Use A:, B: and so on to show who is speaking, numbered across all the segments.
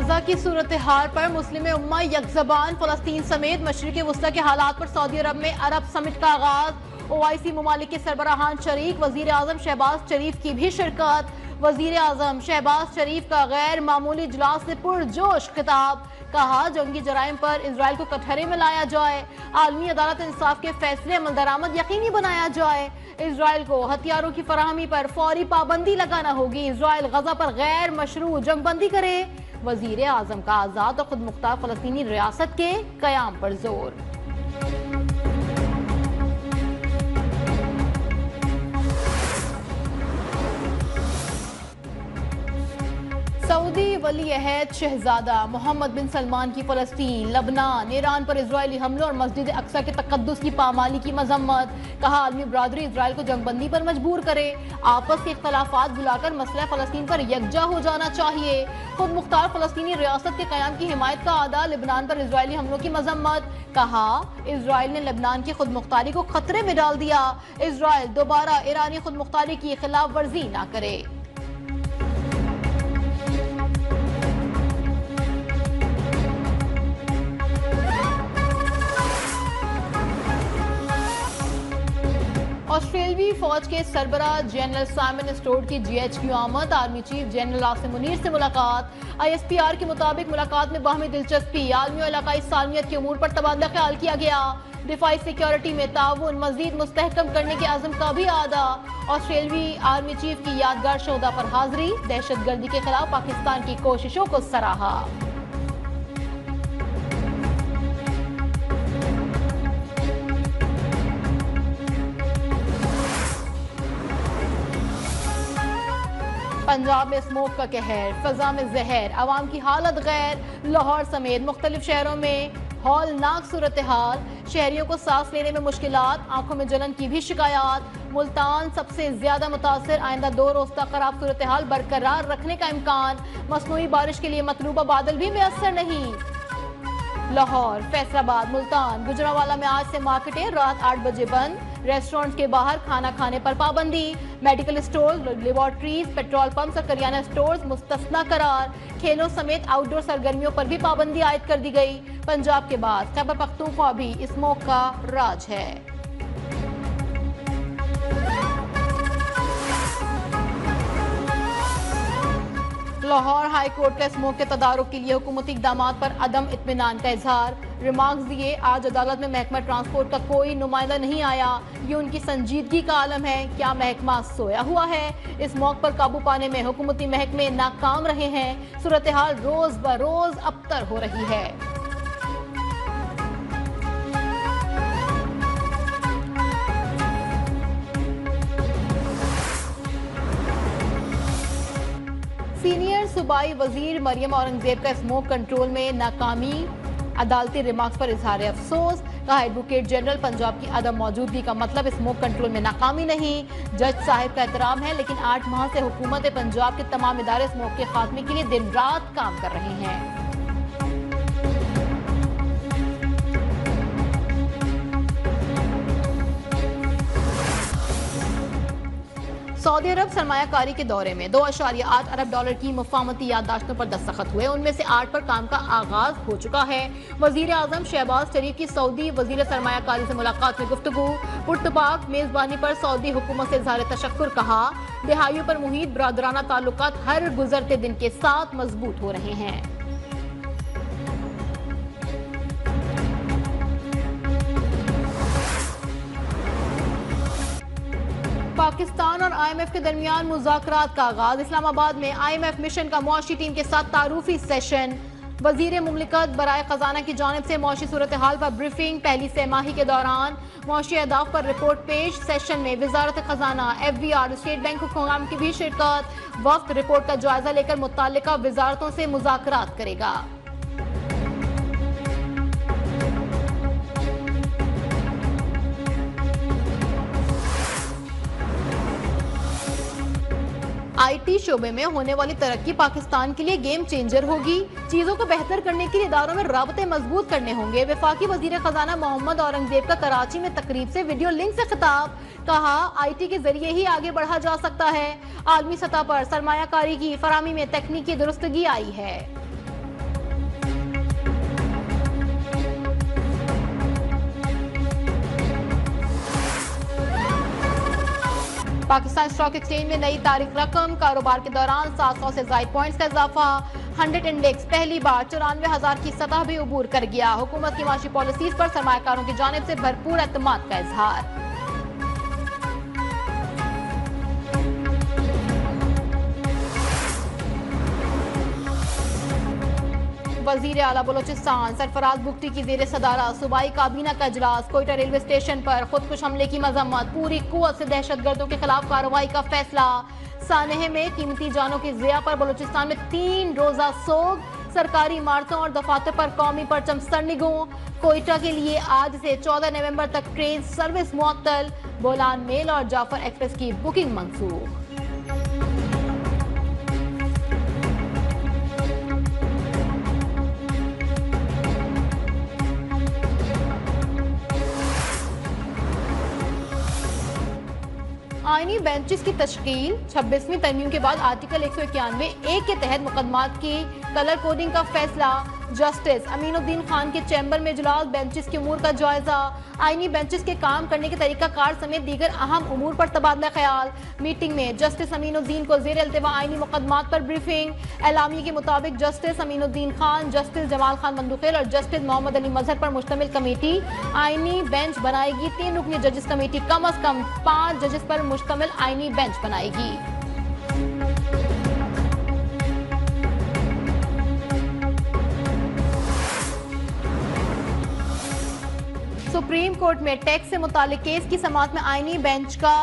A: गजा की सूरत हाल पर मुस्लिम उम्मा यकजबान। फलस्तीन समेत मशरिक़ वस्ता के हालात पर सऊदी अरब में अरब समिट का आगाज। ओआईसी ममालिक के सरबराहान शरीक। वजीर आजम शहबाज शरीफ की भी शिरकत। वजीर आजम शहबाज शरीफ का गैर मामूली इजलास से पुरजोश खिताब। कहा जंगी जराइम पर इसराइल को कटहरे में लाया जाए। आलमी अदालत इंसाफ के फैसले अमल दरामद यकीनी बनाया जाए। इसराइल को हथियारों की फराहमी पर फौरी पाबंदी लगाना होगी। इसराइल गजा पर गैर मशरू जंगबंदी करे। वजीर आजम का आजाद और खुद मुख्तार फलस्तीनी रियासत के कयाम पर जोर। सऊदी वली अहद शहजादा मोहम्मद बिन सलमान की फलस्तीन, लबनान, ईरान पर इजरायली हमलों और मस्जिद अक्सा के तकद्दुस की पामाली की मजम्मत। कहा आलमी बरादरी इसराइल को जंगबंदी पर मजबूर करे। आपस के इख्तलाफात बुलाकर मसला फलस्तीन पर यकजा हो जाना चाहिए। खुद मुख्तार फलस्तीनी रियासत के कयाम की हिमायत का आदा। लेबनान पर इजरायली हमलों की मजम्मत। कहा इसराइल ने लेबनान की खुद मुख्तारी को खतरे में डाल दिया। इसराइल दोबारा ईरानी खुद मुख्तारी की खिलाफ वर्जी न करे। ऑस्ट्रेलवी फौज के सरबराह जनरल साइमन स्टोर्ड की GHQ आमद। Army chief general Asim Munir से मुलाकात। ISPR के मुताबिक मुलाकात में बाहमी दिलचस्पी, आलमी और इलाकाई सालमियत के उमूर पर तबादला ख्याल किया गया। दिफाई सिक्योरिटी में ताउन मजीद मुस्तहकम करने के आज़म का भी आदा। ऑस्ट्रेलवी आर्मी चीफ की यादगार शोदा पर हाजिरी। दहशतगर्दी के खिलाफ पाकिस्तान की कोशिशों को सराहा। पंजाब में स्मोक का कहर, फजा में जहर, आवाम की हालत गैर। लाहौर समेत मुख्तलिफ शहरों में हौलनाक सूरत हाल। शहरियों को सांस लेने में मुश्किलात, आंखों में जलन की भी शिकायत। मुल्तान सबसे ज्यादा मुतासर। आइंदा 2 रोज तक खराब सूरत हाल बरकरार रखने का इम्कान। मसनूई बारिश के लिए मतलूबा बादल भी मुयस्सर नहीं। लाहौर, फैसलाबाद, मुल्तान, गुजरांवाला में आज से मार्केटें रात 8 बजे बंद। रेस्टोरेंट के बाहर खाना खाने पर पाबंदी। Medical store, laboratories, petrol pumps और करियाना स्टोर्स मुस्तस्ना करार। खेलों समेत आउटडोर सरगर्मियों पर भी पाबंदी आयद कर दी गई। पंजाब के बाद खैबर पख्तूनख्वा भी स्मोक का राज है। लाहौर हाई कोर्ट का स्मोक के तदारुक के लिए हुकूमती इक़दामात पर अदम इत्मीनान का इजहार। रिमार्क्स दिए, आज अदालत में महकमा ट्रांसपोर्ट का कोई नुमाइंदा नहीं आया। ये उनकी संजीदगी का आलम है। क्या महकमा सोया हुआ है? इस मौके पर काबू पाने में हुकूमती महकमे नाकाम रहे हैं। सूरत हाल रोज ब रोज अबतर हो रही है। सीनियर सूबाई वजीर मरियम औरंगजेब का स्मोक कंट्रोल में नाकामी। अदालती रिमार्क्स पर इजहार अफसोस। कहा एडवोकेट जनरल पंजाब की अदम मौजूदगी का मतलब स्मोक कंट्रोल में नाकामी नहीं। जज साहिब का एहतराम है, लेकिन 8 माह से हुकूमत पंजाब के तमाम इदारे स्मोक के खात्मे के लिए दिन रात काम कर रहे हैं। सऊदी अरब सरमायाकारी के दौरे में 2.8 अरब डॉलर की मुफाहमती याददाश्तों पर दस्तखत हुए। उनमें से 8 पर काम का आगाज हो चुका है। वजीर आजम शहबाज शरीफ की सऊदी वजीर सरमायाकारी से मुलाकात में गुफ्तगू। पुरतपाक मेजबानी पर सऊदी हुकूमत से इज़हार तशक्कुर। कहा दिहाइयों पर मुहित बरादराना ताल्लुकात हर गुजरते दिन के साथ मजबूत हो रहे हैं। पाकिस्तान और IMF के दरमियान मुज़ाकरात का आगाज। इस्लामाबाद में IMF मिशन का मुआशी टीम के साथ तारुफी सेशन। वजीर मुमलिकत बराए खजाना की जानिब से मुआशी सूरत हाल पर ब्रीफिंग। पहली सहमाही के दौरान मुआशी अहदाफ पर रिपोर्ट पेश। सेशन में वजारत खजाना, FBR, स्टेट बैंक हुक्काम की भी शिरकत। वफ्द रिपोर्ट का जायजा लेकर मुत्तल्लिका वजारतों से मुज़ाकरात करेगा। IT शोबे में होने वाली तरक्की पाकिस्तान के लिए गेम चेंजर होगी। चीजों को बेहतर करने के लिए इदारों में राबते मजबूत करने होंगे। वफाकी वजीर खजाना मोहम्मद औरंगजेब का कराची में तकरीब से वीडियो लिंक से खिताब। कहा IT के जरिए ही आगे बढ़ा जा सकता है। आलमी सतह पर सरमायाकारी की फराहमी में तकनीकी दुरुस्तगी आई है। पाकिस्तान स्टॉक एक्सचेंज में नई तारीख रकम, कारोबार के दौरान 700 से ज्यादा पॉइंट्स का इजाफा। 100 इंडेक्स पहली बार 94,000 की सतह भी अबूर कर गया। हुकूमत की माशी पॉलिसीज पर सरमायाकारों की जानिब से भरपूर एतमाद का इजहार। वजीर आला बलोचिस्तान सरफराज बुगटी की जेर सदारा सूबाई काबीना का इजलास। कोयटा रेलवे स्टेशन पर खुदकुश हमले की मजम्मत, पूरी कुव्वत से दहशतगर्दों के खिलाफ कार्रवाई का फैसला। सानेह में कीमती जानों की ज़िया पर बलोचिस्तान में 3 रोजा सोग। सरकारी इमारतों और दफातर पर कौमी परचम सरनिगों। कोयटा के लिए आज से 14 नवंबर तक ट्रेन सर्विस मुअत्तल। बोलान मेल और जाफर एक्सप्रेस की बुकिंग मंसूख। आईनी बेंचेस की तश्कील, 26वीं तरमीम के बाद आर्टिकल 191(a) के तहत मुकदमात की कलर कोडिंग का फैसला। जस्टिस अमीनुद्दीन खान के चैम्बर में इजलास, बेंचेस के उमूर का जायजा। आईनी बेंचेस के काम करने के तरीकाकार समेत दीगर अहम उमूर पर तबादला ख्याल। मीटिंग में जस्टिस अमीनुद्दीन को जेर अल्तवा आईनी मुकदमात पर ब्रीफिंग। एलामिया के मुताबिक जस्टिस अमीनुद्दीन खान, जस्टिस जमाल खान मंदुखेल और जस्टिस मोहम्मद अली मजहर पर मुश्तमिल कमेटी आईनी बेंच बनाएगी। 3 रुकनी जजेस कमेटी कम अज कम 5 जजेस पर मुश्तमिल आईनी बेंच बनाएगी। सुप्रीम कोर्ट में टैक्स से मुतालिक केस की समाअत में आईनी बेंच का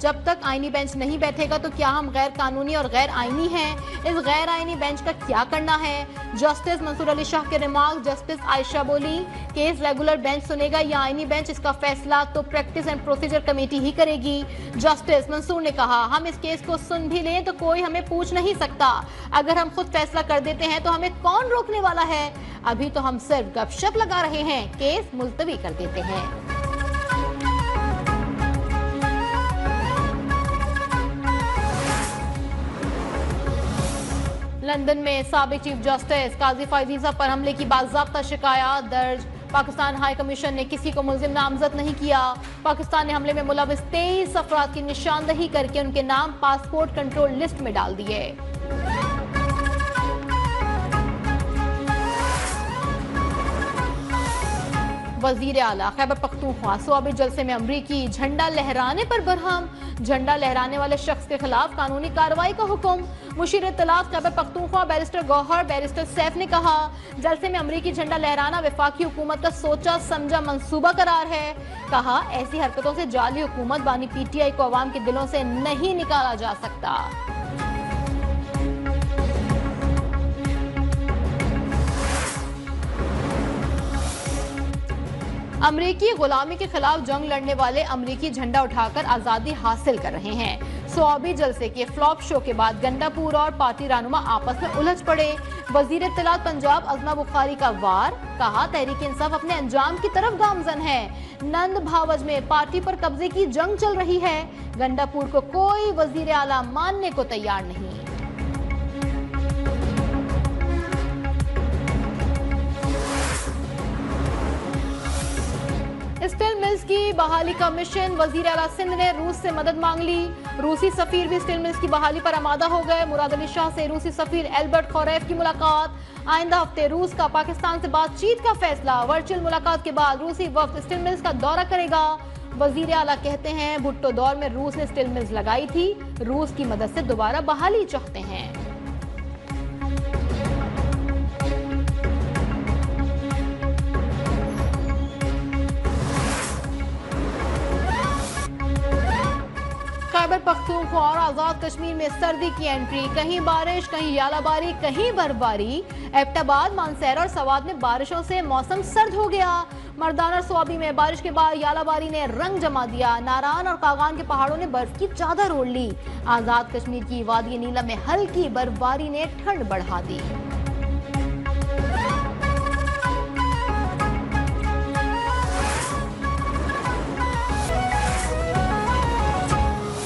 A: जब तक आईनी बेंच नहीं बैठेगा तो क्या हम गैर कानूनी और गैर आईनी हैं? इस गैर आईनी बेंच का क्या करना है? जस्टिस मंसूर अली शाह के रिमार्क। जस्टिस आयशा बोली, केस रेगुलर बेंच सुनेगा या आईनी बेंच, इसका फैसला तो प्रैक्टिस एंड प्रोसीजर कमेटी ही करेगी। जस्टिस मंसूर ने कहा, हम इस केस को सुन भी लें तो कोई हमें पूछ नहीं सकता। अगर हम खुद फैसला कर देते हैं तो हमें कौन रोकने वाला है? अभी तो हम सिर्फ गपशप लगा रहे हैं, केस मुलतवी कर देते हैं। लंदन में साबिक चीफ जस्टिस काजी फायजीजा पर हमले की बाज़ाब्ता शिकायत दर्ज। पाकिस्तान हाई कमीशन ने किसी को मुल्जिम नामजद नहीं किया। पाकिस्तान ने हमले में मुलविस 23 अफराद की निशानदही करके उनके नाम पासपोर्ट कंट्रोल लिस्ट में डाल दिए। वजीर आला खैबर पख्तूनख्वा सूबाई जलसे में अमरीकी झंडा लहराने पर बरहम। झंडा लहराने वाले शख्स के खिलाफ कानूनी कार्रवाई का हुक्म। मुशीर इत्तलात खैबर पख्तूनख्वा बैरिस्टर गौहर बैरिस्टर सैफ ने कहा, जलसे में अमरीकी झंडा लहराना वफाकी हुकूमत का सोचा समझा मंसूबा करार है। कहा, ऐसी हरकतों से जाली हुकूमत बानी PTI को अवाम के दिलों से नहीं निकाला जा सकता। अमरीकी गुलामी के खिलाफ जंग लड़ने वाले अमरीकी झंडा उठाकर आजादी हासिल कर रहे हैं। सूबाई जलसे के फ्लॉप शो के बाद गंडापुर और पार्टी रहनुमा आपस में उलझ पड़े। वजीर इत्तलात पंजाब अज़मा बुखारी का वार। कहा, तहरीक इंसाफ अपने अंजाम की तरफ गामजन है। नंद भावज में पार्टी पर कब्जे की जंग चल रही है। गंडापुर को कोई वजीर आला मानने को तैयार नहीं। स्टील मिल्स की बहाली का मिशन, वजीर आला सिंध ने रूस से मदद मांग ली। रूसी सफीर भी स्टील मिल्स की बहाली पर आमादा हो गए। मुराद अली शाह से रूसी सफीर एल्बर्ट खौरैफ की मुलाकात। आइंदा हफ्ते रूस का पाकिस्तान से बातचीत का फैसला। वर्चुअल मुलाकात के बाद रूसी वफ्द स्टील मिल्स का दौरा करेगा। वजीर आला कहते हैं, भुट्टो दौर में रूस ने स्टील मिल्स लगाई थी, रूस की मदद से दोबारा बहाली चाहते हैं। खैबर पख्तूनख्वा और आजाद कश्मीर में सर्दी की एंट्री। कहीं बारिश, कहीं यालाबारी, कहीं बर्फबारी। एबटाबाद, मानसहरा और सवात में बारिशों से मौसम सर्द हो गया। मर्दाना और स्वाबी में बारिश के बाद यालाबारी ने रंग जमा दिया। नारान और कागान के पहाड़ों ने बर्फ की चादर ओढ़ ली। आजाद कश्मीर की वादी नीला में हल्की बर्फबारी ने ठंड बढ़ा दी।